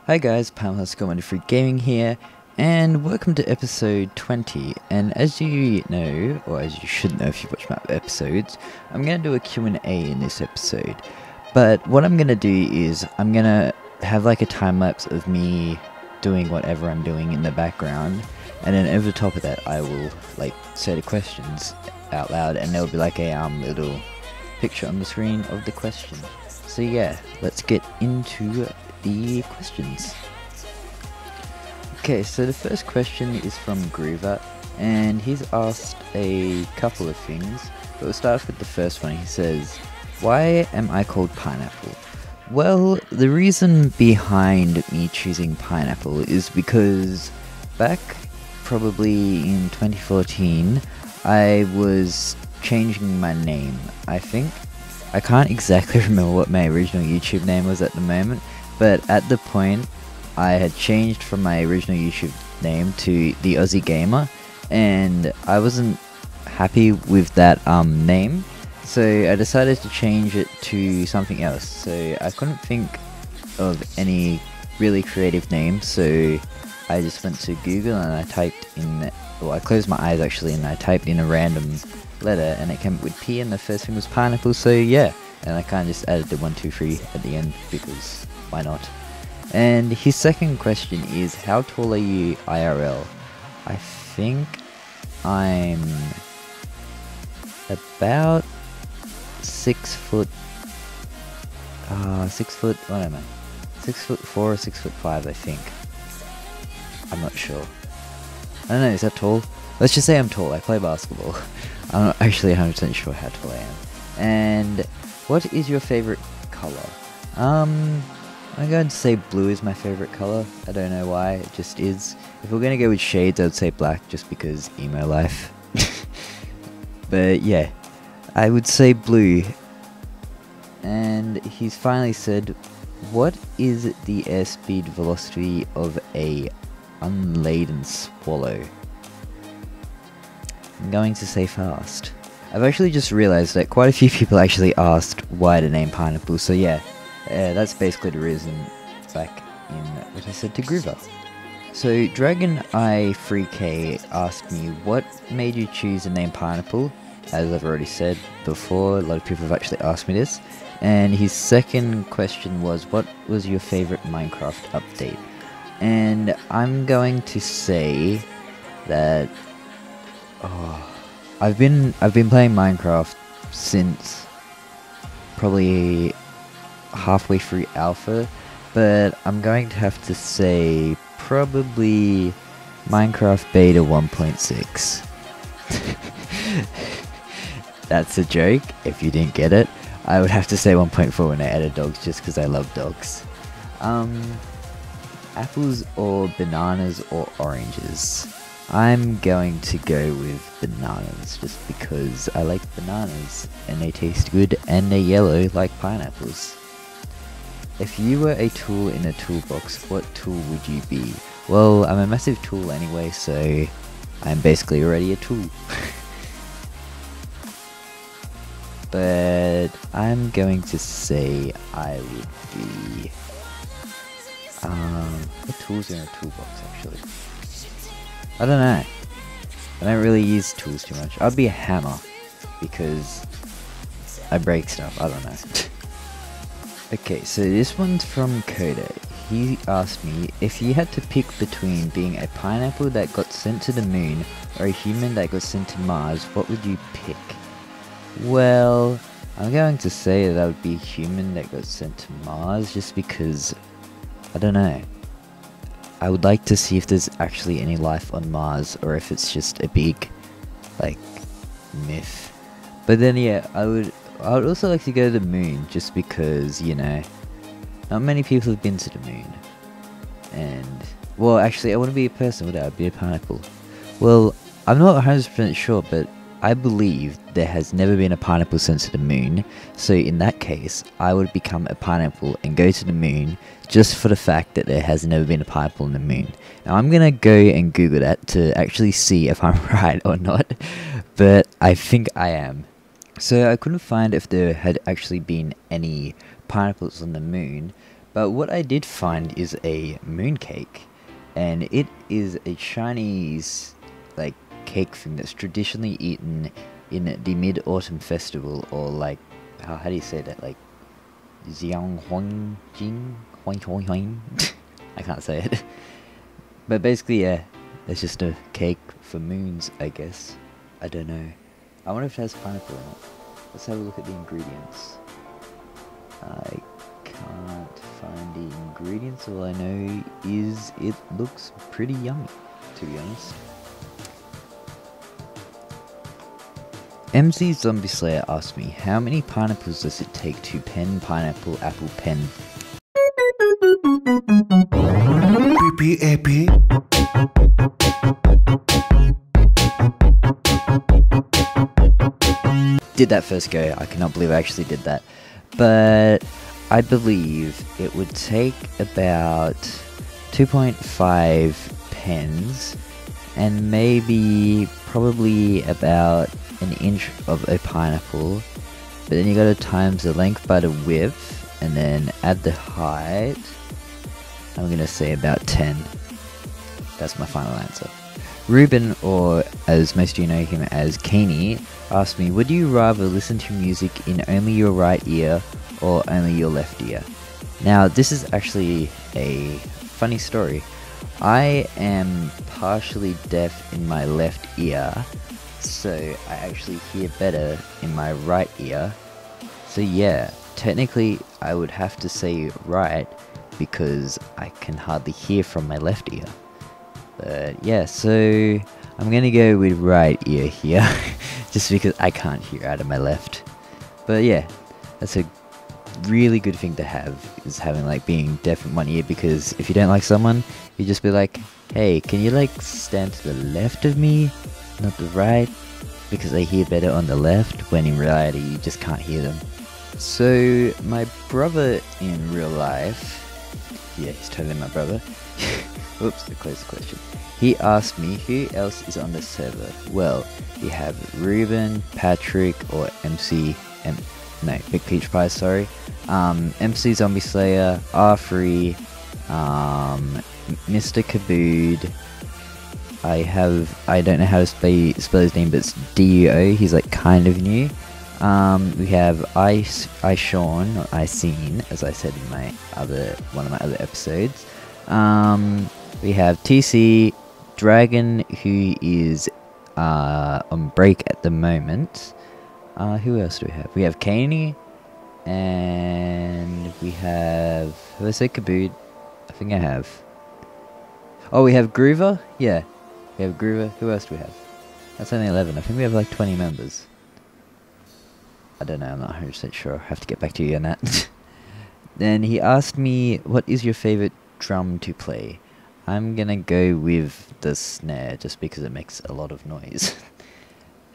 Hi guys, Free Gaming here, and welcome to episode 20. And as you know, or as you should know if you watch my episodes, I'm going to do a Q&A in this episode. But what I'm going to do is, I'm going to have like a time lapse of me doing whatever I'm doing in the background, and then over the top of that I will like say the questions out loud, and there'll be like a little picture on the screen of the question. So yeah, let's get into the questions. Okay, so the first question is from Gruva, and he's asked a couple of things, but we'll start off with the first one. He says, why am I called Pineapple? Well, the reason behind me choosing Pineapple is because back probably in 2014, I was changing my name, I think. I can't exactly remember what my original YouTube name was at the moment, but at the point, I had changed from my original YouTube name to the Aussie Gamer, and I wasn't happy with that name, so I decided to change it to something else. So I couldn't think of any really creative name, so I just went to Google and I typed in, well, I closed my eyes actually, and I typed in a random letter and it came up with P, and the first thing was Pineapple, so yeah, and I kind of just added the 1, 2, 3 at the end because why not? And his second question is, how tall are you IRL? I think I'm about 6 foot, what am I? 6'4" or 6'5", I think. I'm not sure. I don't know, is that tall? Let's just say I'm tall, I play basketball. I'm not actually 100% sure how tall I am. And what is your favorite color? I'm going to say blue is my favorite color. I don't know why, it just is. If we're going to go with shades, I would say black just because emo life. But yeah, I would say blue. And he's finally said, what is the airspeed velocity of a unladen swallow? I'm going to say fast. I've actually just realized that quite a few people actually asked why the name Pineapple, so yeah, that's basically the reason back in what I said to Gruva. So Dragon Eye 3K asked me, what made you choose the name Pineapple? As I've already said before, a lot of people have actually asked me this. And his second question was, what was your favorite Minecraft update? And I'm going to say that I've been playing Minecraft since probably halfway through alpha, but I'm going to have to say probably Minecraft beta 1.6. That's a joke, if you didn't get it. I would have to say 1.4 when I added dogs just because I love dogs. Apples or bananas or oranges? I'm going to go with bananas just because I like bananas and they taste good and they're yellow like pineapples. If you were a tool in a toolbox, what tool would you be? Well, I'm a massive tool anyway, so I'm basically already a tool. But I'm going to say I would be... what tools are in a toolbox actually? I don't know. I don't really use tools too much. I'd be a hammer because I break stuff. I don't know. Okay, so this one's from Koda. He asked me, if you had to pick between being a pineapple that got sent to the moon or a human that got sent to Mars, what would you pick? Well, I'm going to say that would be a human that got sent to Mars just because, I don't know. I would like to see if there's actually any life on Mars or if it's just a big, like, myth. But then yeah, I would also like to go to the moon just because, you know, not many people have been to the moon. And, well, actually, I wouldn't be a person, would I? I'd be a pineapple. Well, I'm not 100% sure, but I believe there has never been a pineapple sent to the moon, so in that case, I would become a pineapple and go to the moon just for the fact that there has never been a pineapple on the moon. Now I'm gonna go and Google that to actually see if I'm right or not, but I think I am. So I couldn't find if there had actually been any pineapples on the moon, But what I did find is a mooncake, and it is a Chinese like cake thing that's traditionally eaten in the Mid-Autumn Festival, or like how do you say that, like Xiang Huang Jing Huang Huang Huang. I can't say it. But basically, yeah, it's just a cake for moons, I guess. I don't know. I wonder if it has pineapple in it. Let's have a look at the ingredients. I can't find the ingredients. All I know is it looks pretty yummy, to be honest. MC Zombie Slayer asked me, how many pineapples does it take to pen pineapple apple pen? PPAP. Did that first go. I cannot believe I actually did that. But I believe it would take about 2.5 pens and maybe probably about an inch of a pineapple. But then you gotta times the length by the width and then add the height. I'm gonna say about 10. That's my final answer. Ruben, or as most of you know him as Caney, asked me, would you rather listen to music in only your right ear or only your left ear? Now, this is actually a funny story. I am partially deaf in my left ear, so I actually hear better in my right ear. So yeah, technically I would have to say right, because I can hardly hear from my left ear. But yeah, so I'm gonna go with right ear here, just because I can't hear out of my left. But yeah, that's a really good thing to have, is having like being deaf in one ear, because if you don't like someone, you just be like, hey, can you like stand to the left of me, not the right, because I hear better on the left, when in reality you just can't hear them. So my brother in real life, yeah, he's totally my brother. Oops, I closed the question. He asked me who else is on the server. Well, we have Ruben, Patrick, or mcpeachpies, sorry. MC Zombie Slayer, R3, Mr. Kabood. I don't know how to spell his name, but it's DUO. He's like kind of new. We have ISean, or ISean, as I said in one of my other episodes. We have TC, Dragon, who is on break at the moment. Who else do we have? We have Caney, and we have, who I say Kabood? I think I have. Oh, we have Gruva? Yeah, we have Gruva. Who else do we have? That's only 11. I think we have like 20 members. I don't know, I'm not 100% sure. I have to get back to you on that. Then he asked me, what is your favorite drum to play? I'm gonna go with the snare, just because it makes a lot of noise.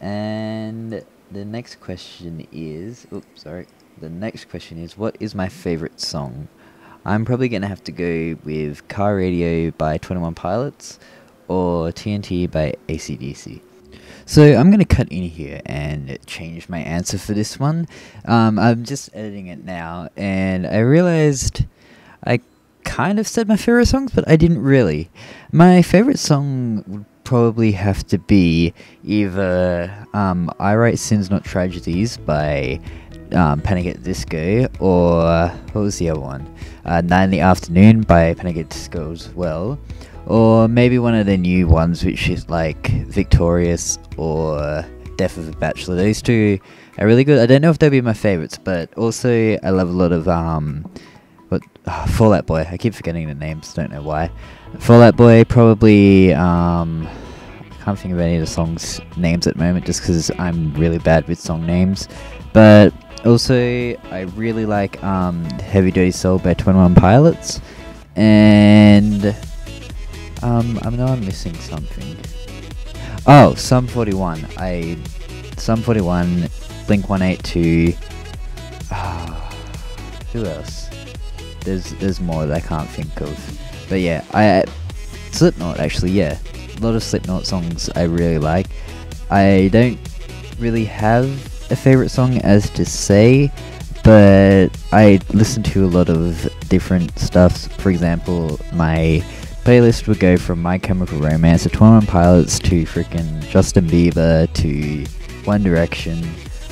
And the next question is, the next question is, what is my favorite song? I'm probably gonna have to go with Car Radio by 21 Pilots, or TNT by AC/DC. So I'm going to cut in here and change my answer for this one. I'm just editing it now, and I realized I kind of said my favorite songs, but I didn't really. My favorite song would probably have to be either I Write Sins Not Tragedies by Panic at the Disco, or what was the other one? Night in the Afternoon by Panic at the Disco as well. Or maybe one of the new ones, which is like Victorious or Death of a Bachelor. Those two are really good. I don't know if they'll be my favorites, but also I love a lot of Fall Out Boy. I keep forgetting the names, don't know why. Fall Out Boy, probably. I can't think of any of the songs' names at the moment, just because I'm really bad with song names. But also, I really like Heavy Dirty Soul by 21 Pilots, and I know I'm missing something. Oh, Sum 41. Sum 41, Blink 182. Who else? There's more that I can't think of. But yeah, Slipknot actually, yeah. A lot of Slipknot songs I really like. I don't really have a favorite song as to say, but I listen to a lot of different stuff. For example, my playlist would go from My Chemical Romance to 21 Pilots to freaking Justin Bieber to One Direction.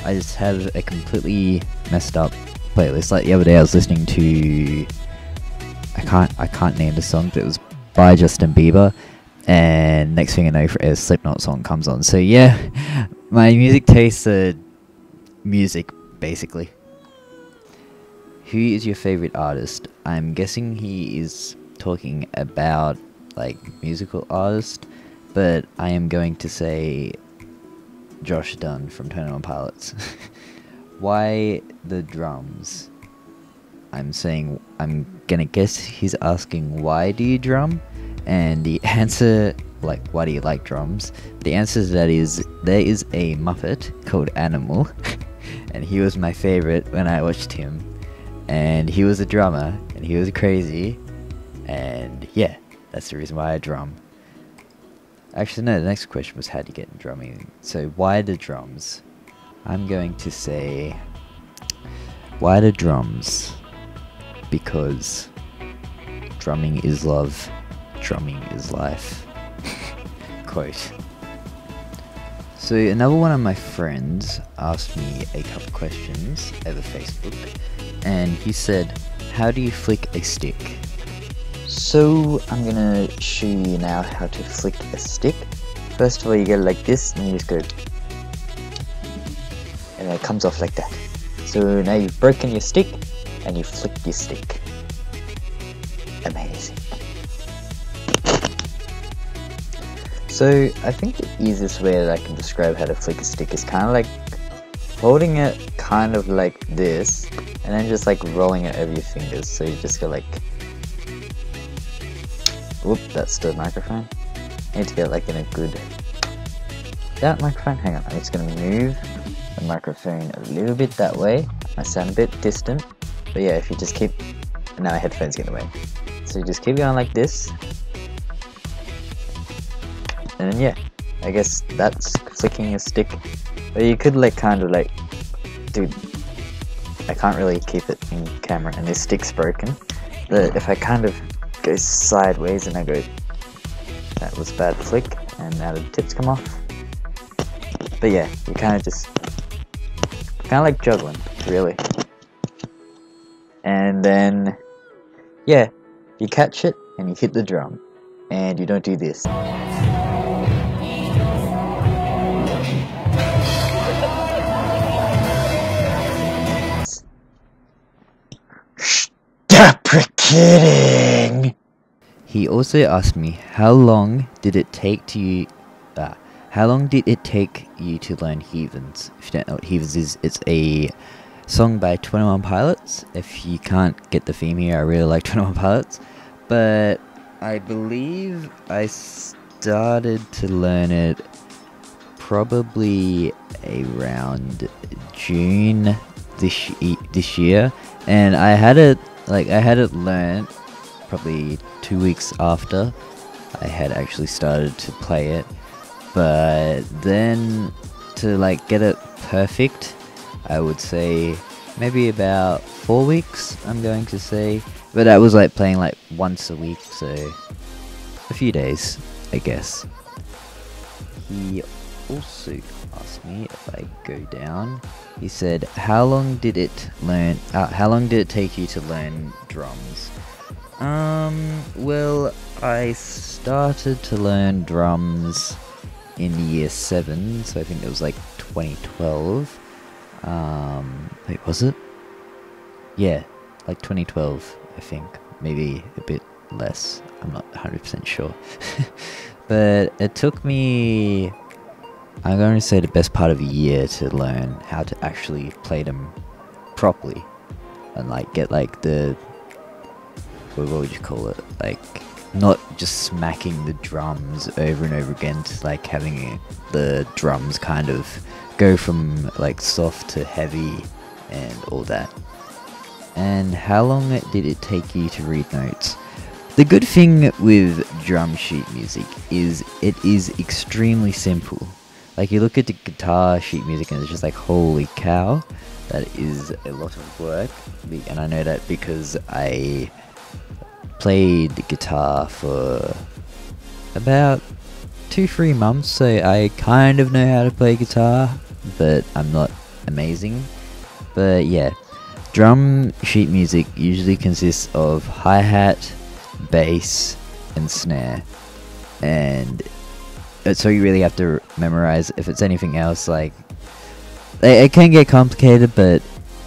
I just have a completely messed up playlist. Like the other day I was listening to, I can't name the song, but it was by Justin Bieber, and next thing I know a Slipknot song comes on. So yeah, my music tastes are music basically. Who is your favorite artist? I'm guessing he is talking about like musical artist, but I am going to say Josh Dunn from 21 Pilots. Why the drums? I'm gonna guess he's asking why do you drum, and the answer, like why do you like drums, the answer to that is there is a Muppet called Animal and he was my favorite when I watched him, and he was a drummer and he was crazy, and yeah, that's the reason why I drum. Actually no, the next question was how do you get in drumming, so why the drums? I'm going to say why the drums, because drumming is love, drumming is life. Quote. So another one of my friends asked me a couple questions over Facebook, and he said, how do you flick a stick? So I'm gonna show you now how to flick a stick. First of all, you get it like this, and you just go, and it comes off like that. So now you've broken your stick, and you flick your stick. Amazing. So I think the easiest way that I can describe how to flick a stick is kind of like holding it kind of like this, and then just like rolling it over your fingers. So you just go like, whoop, that's the microphone. I need to get like in a good, that microphone, hang on, I'm just going to move the microphone a little bit that way. I sound a bit distant, but yeah, if you just keep, now my headphones get in the way. So you just keep going like this, and then yeah, I guess that's flicking a stick. But you could like kind of like, dude, I can't really keep it in camera and this stick's broken, but if I kind of go sideways and I go, that was a bad flick, and now the tips come off. But yeah, you kind of just, kind of like juggling, really. And then, yeah, you catch it and you hit the drum, and you don't do this. Kidding. He also asked me how long did it take you to learn Heathens? If you don't know what Heathens is, it's a song by 21 Pilots. If you can't get the theme here, I really like 21 Pilots, but I believe I started to learn it probably around June this year, and I had it learned probably 2 weeks after I had actually started to play it. But then to like get it perfect, I would say maybe about 4 weeks, I'm going to say. But I was like playing like once a week, so a few days, I guess. He also asked me if I go down. He said, how long did it take you to learn drums? Well, I started to learn drums in year 7, so I think it was like 2012. Wait, was it? Yeah, like 2012, I think. Maybe a bit less. I'm not 100% sure. But it took me, I'm going to say, the best part of a year to learn how to actually play them properly. And like get like the, what would you call it? Like not just smacking the drums over and over again, to like having the drums kind of go from like soft to heavy and all that. And how long did it take you to read notes? The good thing with drum sheet music is it is extremely simple. Like, you look at the guitar sheet music and it's just like, holy cow, that is a lot of work. And I know that because I played guitar for about 2-3 months, so I kind of know how to play guitar, but I'm not amazing. But yeah, drum sheet music usually consists of hi-hat, bass, and snare, and so you really have to memorize. If it's anything else, like, it can get complicated, but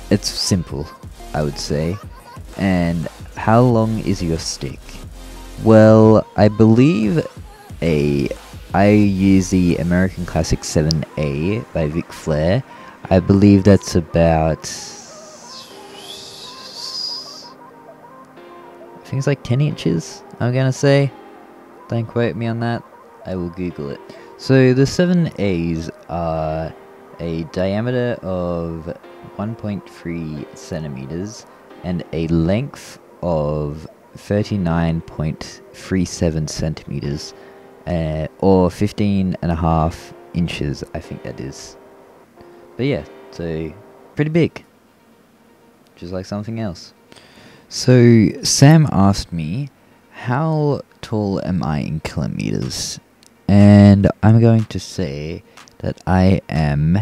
it's simple, I would say. And how long is your stick? Well, I believe I use the American Classic 7A by Vic Flair. I believe that's about, I think it's like 10 inches, I'm gonna say. Don't quote me on that, I will Google it. So the 7As are a diameter of 1.3 centimeters and a length of 39.37 centimeters, or 15.5 inches, I think that is. But yeah, so pretty big, just like something else. So Sam asked me, how tall am I in kilometers? And I'm going to say that I am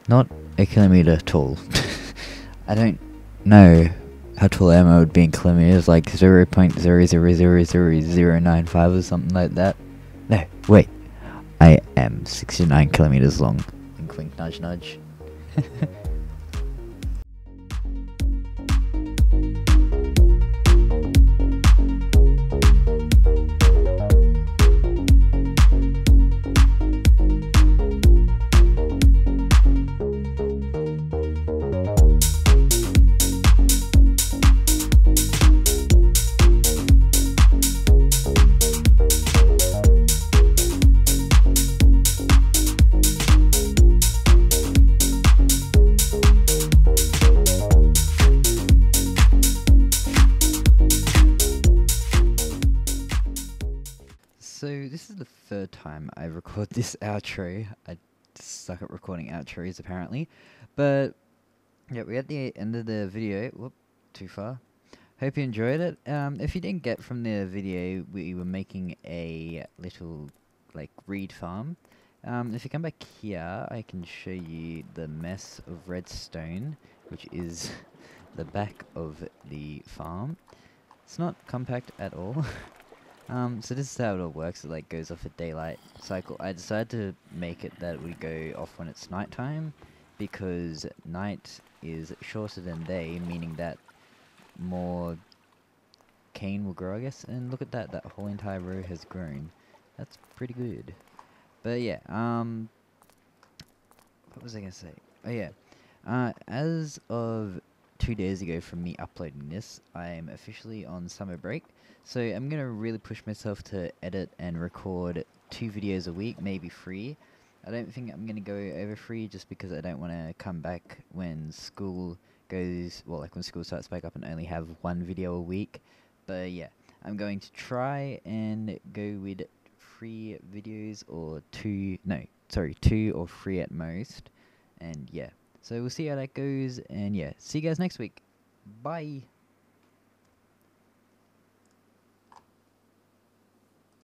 not a kilometer tall. I don't know how tall I am. I would be in kilometers, like 0.000095 or something like that. No, wait. I am 69 kilometers long. Wink wink nudge nudge. So this is the third time I record this outro. I suck at recording outros apparently. But yeah, we're at the end of the video. Whoop, too far. Hope you enjoyed it. If you didn't get from the video, we were making a little like reed farm. If you come back here, I can show you the mess of redstone, which is the back of the farm. It's not compact at all. So this is how it all works. It like goes off a daylight cycle. I decided to make it that we go off when it's nighttime, because night is shorter than day, meaning that more cane will grow, I guess. And look at that, that whole entire row has grown. That's pretty good. But yeah, what was I gonna say? Oh yeah, as of 2 days ago from me uploading this, I am officially on summer break. So I'm gonna really push myself to edit and record 2 videos a week, maybe 3. I don't think I'm gonna go over 3 just because I don't want to come back when school goes, well, like when school starts back up and only have 1 video a week. But yeah, I'm going to try and go with 3 videos or 2 or 3 at most. And yeah, so we'll see how that goes, and yeah, see you guys next week. Bye.